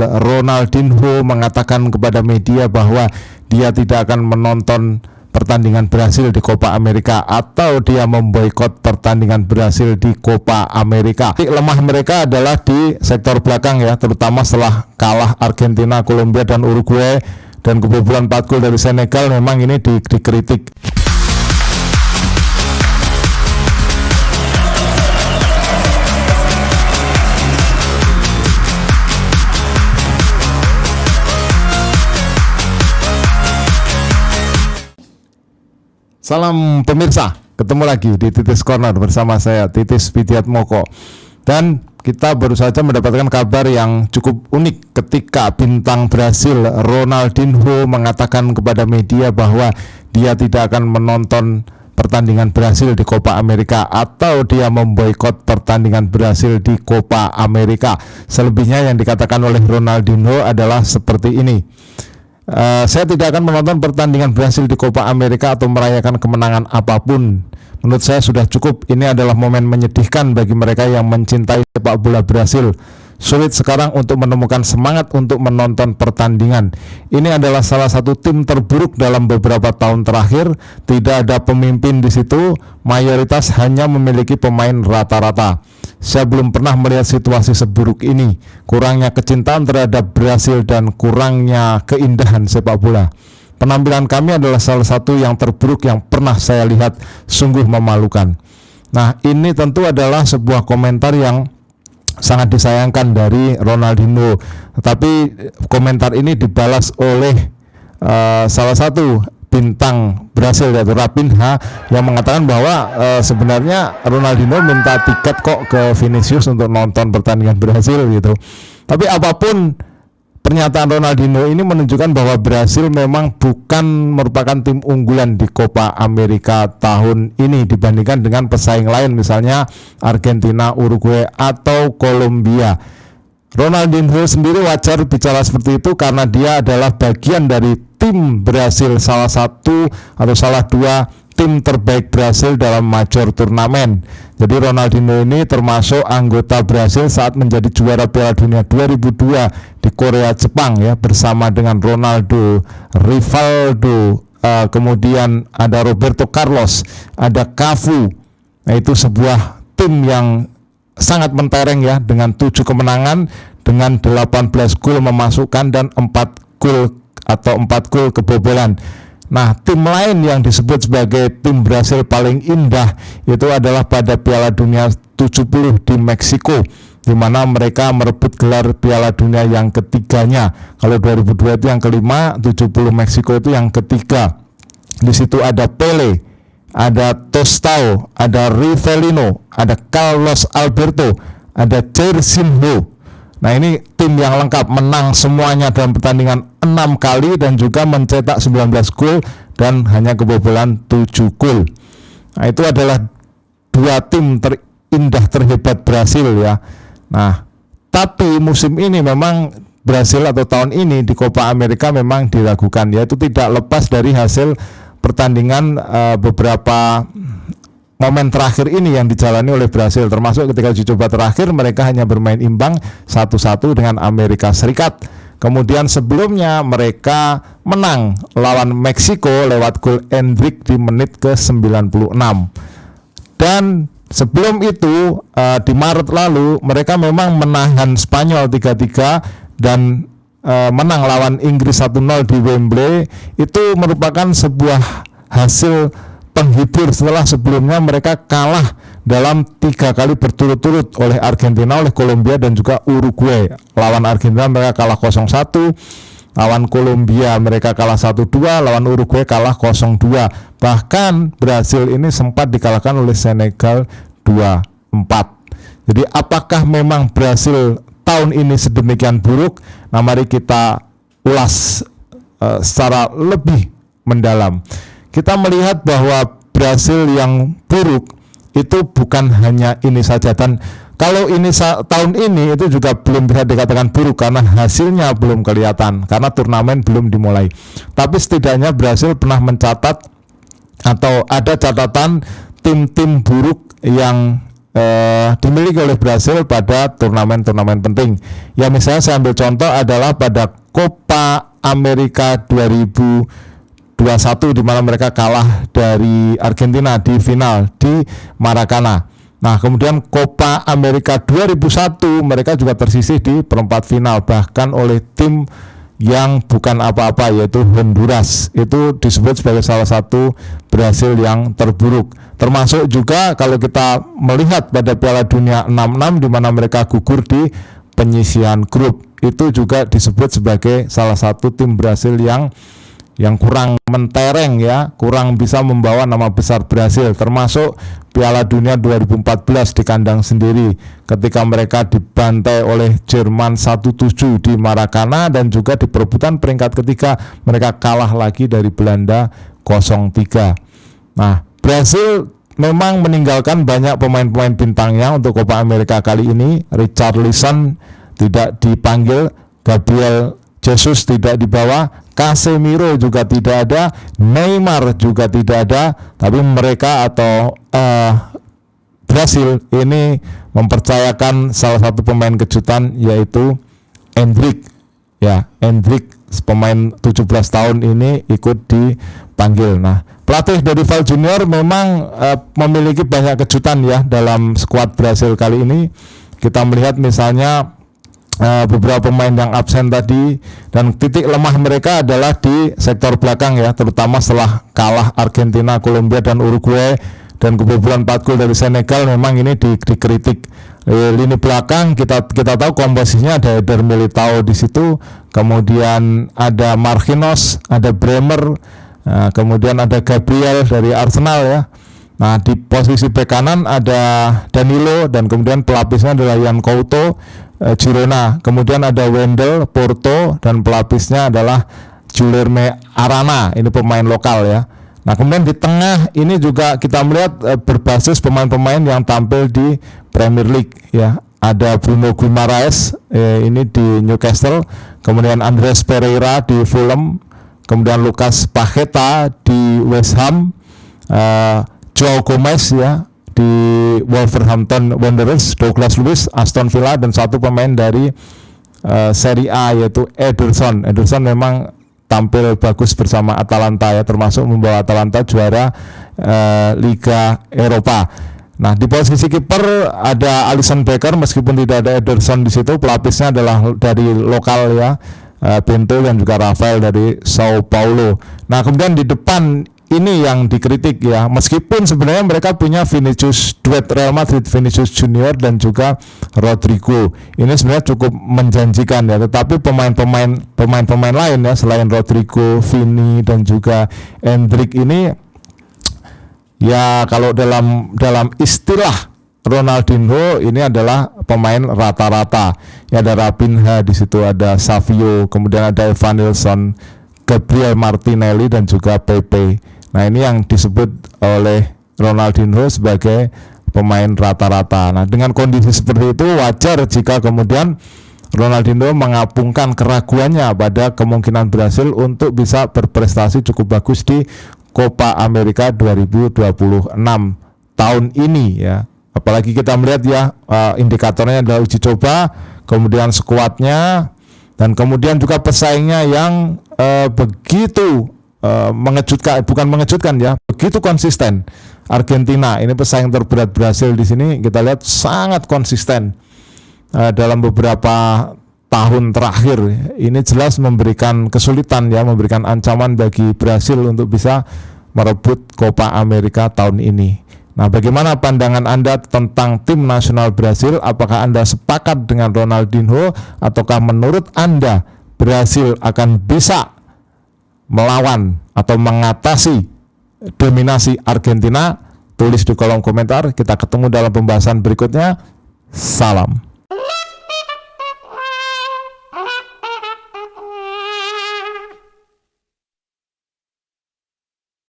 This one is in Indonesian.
Ronaldinho mengatakan kepada media bahwa dia tidak akan menonton pertandingan Brasil di Copa America atau dia memboikot pertandingan Brasil di Copa America. Lemah mereka adalah di sektor belakang ya, terutama setelah kalah Argentina, Kolombia dan Uruguay dan kebobolan 4 gol dari Senegal. Memang ini dikritik. Salam pemirsa, ketemu lagi di Titis Corner bersama saya Titis Widiatmoko. Dan kita baru saja mendapatkan kabar yang cukup unik ketika bintang Brasil Ronaldinho mengatakan kepada media bahwa dia tidak akan menonton pertandingan Brasil di Copa America atau dia memboikot pertandingan Brasil di Copa America. Selebihnya yang dikatakan oleh Ronaldinho adalah seperti ini. Saya tidak akan menonton pertandingan Brasil di Copa America atau merayakan kemenangan apapun. Menurut saya sudah cukup. Ini adalah momen menyedihkan bagi mereka yang mencintai sepak bola Brasil. Sulit sekarang untuk menemukan semangat untuk menonton pertandingan. Ini adalah salah satu tim terburuk dalam beberapa tahun terakhir. Tidak ada pemimpin di situ. Mayoritas hanya memiliki pemain rata-rata. Saya belum pernah melihat situasi seburuk ini. Kurangnya kecintaan terhadap Brasil dan kurangnya keindahan sepak bola. Penampilan kami adalah salah satu yang terburuk yang pernah saya lihat, sungguh memalukan. Nah, ini tentu adalah sebuah komentar yang sangat disayangkan dari Ronaldinho. Tetapi komentar ini dibalas oleh salah satu bintang Brasil yaitu Raphinha yang mengatakan bahwa sebenarnya Ronaldinho minta tiket kok ke Vinicius untuk nonton pertandingan Brasil gitu. Tapi apapun pernyataan Ronaldinho ini menunjukkan bahwa Brasil memang bukan merupakan tim unggulan di Copa America tahun ini dibandingkan dengan pesaing lain misalnya Argentina, Uruguay atau Kolombia. Ronaldinho sendiri wajar bicara seperti itu karena dia adalah bagian dari tim Brasil, salah satu atau salah dua tim terbaik Brasil dalam major turnamen. Jadi Ronaldinho ini termasuk anggota Brasil saat menjadi juara Piala Dunia 2002 di Korea Jepang ya, bersama dengan Ronaldo, Rivaldo, kemudian ada Roberto Carlos, ada Cafu. Nah, itu sebuah tim yang sangat mentereng ya, dengan 7 kemenangan, dengan 18 gol memasukkan dan 4 gol atau 4 gol kebobolan. Nah, tim lain yang disebut sebagai tim Brasil paling indah itu adalah pada Piala Dunia 70 di Meksiko, di mana mereka merebut gelar Piala Dunia yang ketiganya. Kalau 2002 itu yang kelima, 70 Meksiko itu yang ketiga. Di situ ada Pele, ada Tostao, ada Rivelino, ada Carlos Alberto, ada Jairzinho. Nah, ini tim yang lengkap, menang semuanya dalam pertandingan 6 kali dan juga mencetak 19 gol dan hanya kebobolan 7 gol. Nah, itu adalah dua tim terindah terhebat Brasil ya. Nah, tapi musim ini memang Brasil atau tahun ini di Copa America memang diragukan, yaitu tidak lepas dari hasil pertandingan beberapa momen terakhir ini yang dijalani oleh Brasil, termasuk ketika uji coba terakhir mereka hanya bermain imbang 1-1 dengan Amerika Serikat. Kemudian sebelumnya mereka menang lawan Meksiko lewat gol Endrick di menit ke-96. Dan sebelum itu di Maret lalu mereka memang menahan Spanyol 3-3 dan menang lawan Inggris 1-0 di Wembley. Itu merupakan sebuah hasil penghibur setelah sebelumnya mereka kalah dalam 3 kali berturut-turut oleh Argentina, oleh Kolombia dan juga Uruguay. Lawan Argentina mereka kalah 0-1, lawan Kolombia mereka kalah 1-2, lawan Uruguay kalah 0-2. Bahkan Brasil ini sempat dikalahkan oleh Senegal 2-4. Jadi apakah memang Brasil tahun ini sedemikian buruk? Nah, mari kita ulas secara lebih mendalam. Kita melihat bahwa Brasil yang buruk itu bukan hanya ini saja, dan kalau ini tahun ini itu juga belum bisa dikatakan buruk karena hasilnya belum kelihatan, karena turnamen belum dimulai. Tapi setidaknya Brasil pernah mencatat atau ada catatan tim-tim buruk yang dimiliki oleh Brasil pada turnamen-turnamen penting. Ya misalnya saya ambil contoh adalah pada Copa America 2021 di mana mereka kalah dari Argentina di final di Maracana. Nah, kemudian Copa America 2001 mereka juga tersisih di perempat final bahkan oleh tim yang bukan apa-apa yaitu Honduras. Itu disebut sebagai salah satu Brasil yang terburuk. Termasuk juga kalau kita melihat pada Piala Dunia 66 di mana mereka gugur di penyisihan grup. Itu juga disebut sebagai salah satu tim Brasil yang kurang mentereng ya, kurang bisa membawa nama besar Brasil, termasuk Piala Dunia 2014 di kandang sendiri ketika mereka dibantai oleh Jerman 1-7 di Maracana dan juga di perebutan peringkat ketiga mereka kalah lagi dari Belanda 0-3. Nah, Brasil memang meninggalkan banyak pemain-pemain bintangnya untuk Copa America kali ini. Richarlison tidak dipanggil, Gabriel Jesus tidak dibawa, Casemiro juga tidak ada, Neymar juga tidak ada, tapi mereka atau Brasil ini mempercayakan salah satu pemain kejutan yaitu Endrick. Ya, Endrick pemain 17 tahun ini ikut dipanggil. Nah, pelatih Dorival Junior memang memiliki banyak kejutan ya dalam skuad Brasil kali ini. Kita melihat misalnya beberapa pemain yang absen tadi dan titik lemah mereka adalah di sektor belakang ya, terutama setelah kalah Argentina, Kolombia dan Uruguay dan kebobolan 4 gol dari Senegal. Memang ini dikritik. Lini belakang kita tahu komposisinya ada Eder Militao di situ, kemudian ada Marquinhos, ada Bremer, kemudian ada Gabriel dari Arsenal ya. Nah, di posisi bek kanan ada Danilo dan kemudian pelapisnya adalah Yan Couto, Girona. Kemudian ada Wendel, Porto dan pelapisnya adalah Guilherme Arana. Ini pemain lokal ya. Nah, kemudian di tengah ini juga kita melihat berbasis pemain-pemain yang tampil di Premier League ya. Ada Bruno Guimaraes ini di Newcastle, kemudian Andres Pereira di Fulham, kemudian Lucas Paqueta di West Ham, Joao Gomez ya di Wolverhampton Wanderers, Douglas Luiz Aston Villa dan satu pemain dari Serie A yaitu Ederson. Ederson memang tampil bagus bersama Atalanta ya, termasuk membawa Atalanta juara Liga Eropa. Nah, di posisi kiper ada Alisson Becker meskipun tidak ada Ederson di situ, pelapisnya adalah dari lokal ya, Bento dan juga Rafael dari Sao Paulo. Nah, kemudian di depan ini yang dikritik ya, meskipun sebenarnya mereka punya Vinicius, duet Real Madrid, Vinicius Junior dan juga Rodrigo. Ini sebenarnya cukup menjanjikan ya, tetapi pemain lain ya selain Rodrigo, Vini dan juga Endrick ini ya kalau dalam istilah Ronaldinho ini adalah pemain rata-rata. Ya, ada Raphinha di situ, ada Savio, kemudian ada Evanilson, Gabriel Martinelli dan juga Pepe. Nah, ini yang disebut oleh Ronaldinho sebagai pemain rata-rata. Nah, dengan kondisi seperti itu wajar jika kemudian Ronaldinho mengapungkan keraguannya pada kemungkinan Brasil untuk bisa berprestasi cukup bagus di Copa America 2026 tahun ini ya. Apalagi kita melihat ya indikatornya adalah uji coba, kemudian skuadnya dan kemudian juga pesaingnya yang begitu begitu konsisten. Argentina ini pesaing terberat Brasil di sini kita lihat sangat konsisten dalam beberapa tahun terakhir. Ini jelas memberikan kesulitan ya, memberikan ancaman bagi Brasil untuk bisa merebut Copa America tahun ini. Nah, bagaimana pandangan Anda tentang tim nasional Brasil? Apakah Anda sepakat dengan Ronaldinho ataukah menurut Anda Brasil akan bisa melawan atau mengatasi dominasi Argentina? Tulis di kolom komentar. Kita ketemu dalam pembahasan berikutnya. Salam.